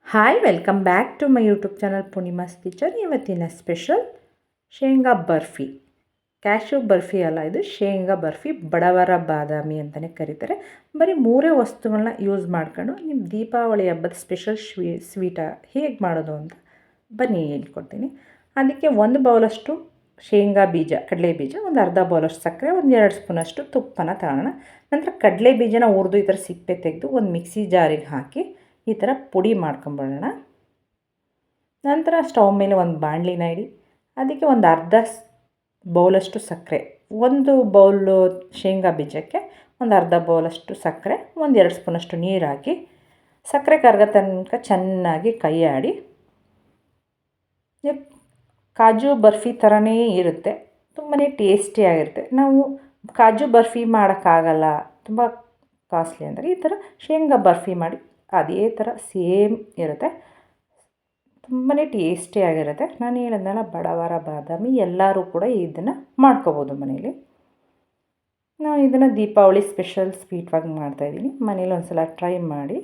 Hi welcome back to my YouTube channel Poornima's kitchen. ಇವತ್ತಿನ special ಶೇಂಗಾ barfi. Cashew barfi ಅಲ್ಲ, ಇದು ಶೇಂಗಾ ಬರ್ಫಿ, ಬಡವರ ಬಾದಾಮಿ ಅಂತಲೇ ಕರೀತಾರೆ. ಬರೀ ಮೂರೇ ವಸ್ತುಗಳನ್ನ ಯೂಸ್ ಮಾಡ್ಕೊಂಡು ನಿಮ್ಮ ದೀಪಾವಳಿ ಹಬ್ಬದ ಸ್ಪೆಷಲ್ ಸ್ವೀಟ ಹೇಗೆ ಮಾಡೋದು ಅಂತ ಬನ್ನಿ ಹೇಳ್ಕೊಡ್ತೀನಿ. ಅದಕ್ಕೆ 1 ಬೌಲಷ್ಟು ಶೇಂಗಾ ಬೀಜ, ಕಡಲೆ ಬೀಜ, ಒಂದು ಅರ್ಧ ಬೌಲಷ್ಟು ಸಕ್ಕರೆ, ಒಂದು 2 ಸ್ಪೂನಷ್ಟು ತುಪ್ಪನ ತಗೋಣ. ನಂತರ ಕಡಲೆ ಬೀಜನ ಹುರಿದು ಈ ಥರ ಸಿಪ್ಪೆ ತೆಗೆದು ಒಂದು ಮಿಕ್ಸಿ ಜಾರಿಗೆ ಹಾಕಿ ಈ ಥರ ಪುಡಿ ಮಾಡ್ಕೊಂಬಿಡೋಣ. ನಂತರ ಸ್ಟವ್ ಮೇಲೆ ಒಂದು ಬಾಣಲಿನ ಇಡಿ. ಅದಕ್ಕೆ ಒಂದು ಅರ್ಧ ಬೌಲಷ್ಟು ಸಕ್ಕರೆ, 1 ಬೌಲು ಶೇಂಗಾ ಬೀಜಕ್ಕೆ ಒಂದು ಅರ್ಧ ಬೌಲಷ್ಟು ಸಕ್ಕರೆ, ಒಂದು 2 ಸ್ಪೂನಷ್ಟು ನೀರು ಹಾಕಿ ಸಕ್ಕರೆ ಕರಗೋ ತನಕ ಚೆನ್ನಾಗಿ ಕೈ ಆಡಿ. ಕಾಜು ಬರ್ಫಿ ಥರನೇ ಇರುತ್ತೆ, ತುಂಬಾ ಟೇಸ್ಟಿಯಾಗಿರುತ್ತೆ. ನಾವು ಕಾಜು ಬರ್ಫಿ ಮಾಡೋಕ್ಕಾಗಲ್ಲ, ತುಂಬ ಕಾಸ್ಟ್ಲಿ ಅಂದರೆ ಈ ಥರ ಶೇಂಗಾ ಬರ್ಫಿ ಮಾಡಿ ಅದೇ ಥರ ಸೇಮ್ ಇರುತ್ತೆ, ತುಂಬಾ ಟೇಸ್ಟಿಯಾಗಿರುತ್ತೆ. ನಾನು ಹೇಳಿದ್ನಲ್ಲ, ಬಡವರ ಬಾದಾಮಿ, ಎಲ್ಲರೂ ಕೂಡ ಇದನ್ನು ಮಾಡ್ಕೋಬೋದು ಮನೇಲಿ. ನಾನು ಇದನ್ನು ದೀಪಾವಳಿ ಸ್ಪೆಷಲ್ ಸ್ವೀಟ್ವಾಗಿ ಮಾಡ್ತಾಯಿದ್ದೀನಿ. ಮನೇಲಿ ಒಂದು ಸಲ ಟ್ರೈ ಮಾಡಿ.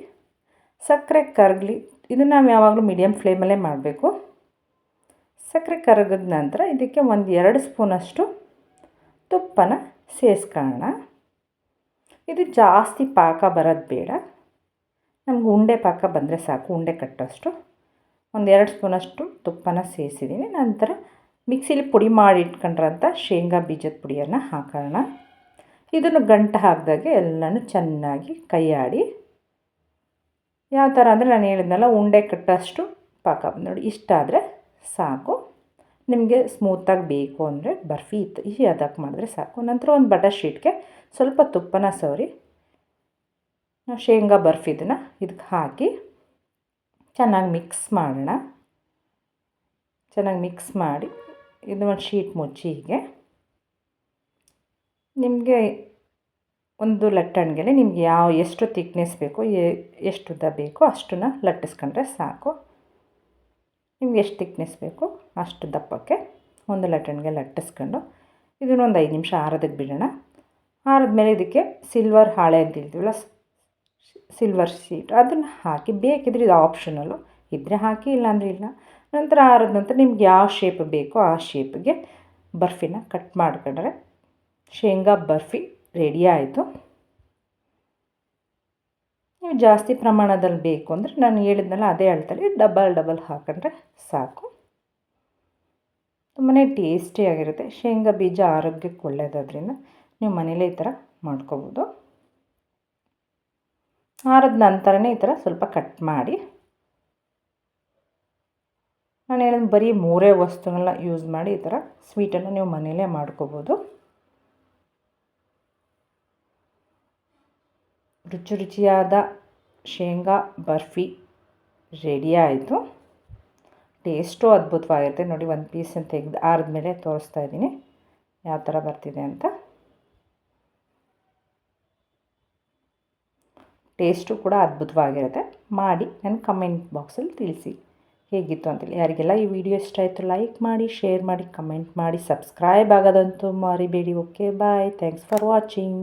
ಸಕ್ಕರೆ ಕರಗಲಿ, ಇದನ್ನು ನಾವು ಯಾವಾಗಲೂ ಮೀಡಿಯಮ್ ಫ್ಲೇಮಲ್ಲೇ ಮಾಡಬೇಕು. ಸಕ್ಕರೆ ಕರಗಿದ ನಂತರ ಇದಕ್ಕೆ ಒಂದು 2 ಸ್ಪೂನಷ್ಟು ತುಪ್ಪನ ಸೇರಿಸ್ಕೊಳ್ಳೋಣ. ಇದು ಜಾಸ್ತಿ ಪಾಕ ಬರೋದು ಬೇಡ, ನಮ್ಗೆ ಉಂಡೆ ಪಾಕ ಬಂದರೆ ಸಾಕು, ಉಂಡೆ ಕಟ್ಟೋಷ್ಟು. ಒಂದು 2 ಸ್ಪೂನಷ್ಟು ತುಪ್ಪನ ಸೇರಿಸಿದ್ದೀನಿ. ನಂತರ ಮಿಕ್ಸಿಲಿ ಪುಡಿ ಮಾಡಿ ಇಟ್ಕೊಂಡ್ರಂಥ ಶೇಂಗಾ ಬೀಜದ ಪುಡಿಯನ್ನು ಹಾಕೋಣ. ಇದನ್ನು ಗಂಟು ಹಾಕಿದಾಗೆ ಎಲ್ಲನೂ ಚೆನ್ನಾಗಿ ಕೈ ಆಡಿ. ಯಾವ ಥರ ಅಂದರೆ ನಾನು ಹೇಳಿದ್ನಲ್ಲ, ಉಂಡೆ ಕಟ್ಟೋಷ್ಟು ಪಾಕ ನೋಡಿ, ಇಷ್ಟಾದರೆ ಸಾಕು. ನಿಮಗೆ ಸ್ಮೂತಾಗಿ ಬೇಕು ಅಂದರೆ ಬರ್ಫಿ ಅದಕ್ಕೆ ಮಾಡಿದ್ರೆ ಸಾಕು. ನಂತರ ಒಂದು ಬಟರ್ ಶೀಟ್ಗೆ ಸ್ವಲ್ಪ ತುಪ್ಪನ ಸವರಿ ನಾವು ಶೇಂಗಾ ಬರ್ಫಿದನ್ನು ಇದಕ್ಕೆ ಹಾಕಿ ಚೆನ್ನಾಗಿ ಮಿಕ್ಸ್ ಮಾಡೋಣ. ಚೆನ್ನಾಗಿ ಮಿಕ್ಸ್ ಮಾಡಿ ಇದು ಒಂದು ಶೀಟ್ ಮುಚ್ಚಿ ಹೀಗೆ ನಿಮಗೆ ಒಂದು ಲಟ್ಟಣಿಗೆಲೆ ನಿಮ್ಗೆ ಎಷ್ಟು ತಿಕ್ನೆಸ್ ಬೇಕೋ, ಎಷ್ಟು ಉದ್ದ ಬೇಕೋ ಅಷ್ಟನ್ನು ಲಟ್ಟಿಸ್ಕೊಂಡ್ರೆ ಸಾಕು. ನಿಮ್ಗೆ ಎಷ್ಟು ತಿಕ್ನೆಸ್ ಬೇಕೋ ಅಷ್ಟು ದಪ್ಪಕ್ಕೆ ಒಂದು ಲಟ್ಟಣಿಗೆ ಲಟ್ಟಿಸ್ಕೊಂಡು ಇದನ್ನೊಂದು 5 ನಿಮಿಷ ಆರೋದಕ್ಕೆ ಬಿಡೋಣ. ಆರಿದ್ಮೇಲೆ ಇದಕ್ಕೆ ಸಿಲ್ವರ್ ಹಾಳೆ ಅಂತ ಹೇಳ್ತೀವಲ್ಲ, ಸಿಲ್ವರ್ ಶೀಟ್, ಅದನ್ನು ಹಾಕಿ, ಬೇಕಿದ್ರೆ ಇದು ಆಪ್ಷನಲ್ಲು, ಇದ್ದರೆ ಹಾಕಿ, ಇಲ್ಲಾಂದರೆ ಇಲ್ಲ. ನಂತರ ಆರಿದ ನಂತರ ನಿಮ್ಗೆ ಯಾವ ಶೇಪ್ ಬೇಕೋ ಆ ಶೇಪ್ಗೆ ಬರ್ಫಿನ ಕಟ್ ಮಾಡ್ಕೊಂಡ್ರೆ ಶೇಂಗಾ ಬರ್ಫಿ ರೆಡಿ ಆಯಿತು. ನೀವು ಜಾಸ್ತಿ ಪ್ರಮಾಣದಲ್ಲಿ ಬೇಕು ಅಂದರೆ ನಾನು ಹೇಳಿದ್ನಲ್ಲ ಅದೇ ಅಳತೆಯಲ್ಲಿ ಡಬಲ್ ಹಾಕೊಂಡ್ರೆ ಸಾಕು. ತುಂಬಾ ಟೇಸ್ಟಿಯಾಗಿರುತ್ತೆ. ಶೇಂಗಾ ಬೀಜ ಆರೋಗ್ಯಕ್ಕೆ ಒಳ್ಳೆಯದಾದ್ರಿಂದ ನೀವು ಮನೇಲೇ ಈ ಥರ ಮಾಡ್ಕೋಬೋದು. ಆರಿದ ನಂತರನೇ ಈ ಥರ ಸ್ವಲ್ಪ ಕಟ್ ಮಾಡಿ. ನಾನು ಹೇಳಿದ ಬರೀ 3 ವಸ್ತುಗಳನ್ನ ಯೂಸ್ ಮಾಡಿ ಈ ಥರ ಸ್ವೀಟನ್ನು ನೀವು ಮನೇಲೇ ಮಾಡ್ಕೋಬೋದು. ರುಚಿಯಾದ ಶೇಂಗಾ ಬರ್ಫಿ ರೆಡಿ ಆಯಿತು. ಟೇಸ್ಟು ಅದ್ಭುತವಾಗಿರುತ್ತೆ. ನೋಡಿ, ಒಂದು ಪೀಸನ್ನು ತೆಗೆದು ಆರಿದ್ಮೇಲೆ ತೋರಿಸ್ತಾ ಇದ್ದೀನಿ ಯಾವ ಥರ ಬರ್ತಿದೆ ಅಂತ. ಟೇಸ್ಟು ಕೂಡ ಅದ್ಭುತವಾಗಿರುತ್ತೆ. ಮಾಡಿ ನನ್ನ ಕಮೆಂಟ್ ಬಾಕ್ಸಲ್ಲಿ ತಿಳಿಸಿ ಹೇಗಿತ್ತು ಅಂತೇಳಿ. ಯಾರಿಗೆಲ್ಲ ಈ ವಿಡಿಯೋ ಇಷ್ಟ ಆಯಿತು ಲೈಕ್ ಮಾಡಿ, ಶೇರ್ ಮಾಡಿ, ಕಮೆಂಟ್ ಮಾಡಿ, ಸಬ್ಸ್ಕ್ರೈಬ್ ಆಗೋದಂತೂ ಮರಿಬೇಡಿ. Okay, bye, thanks for watching.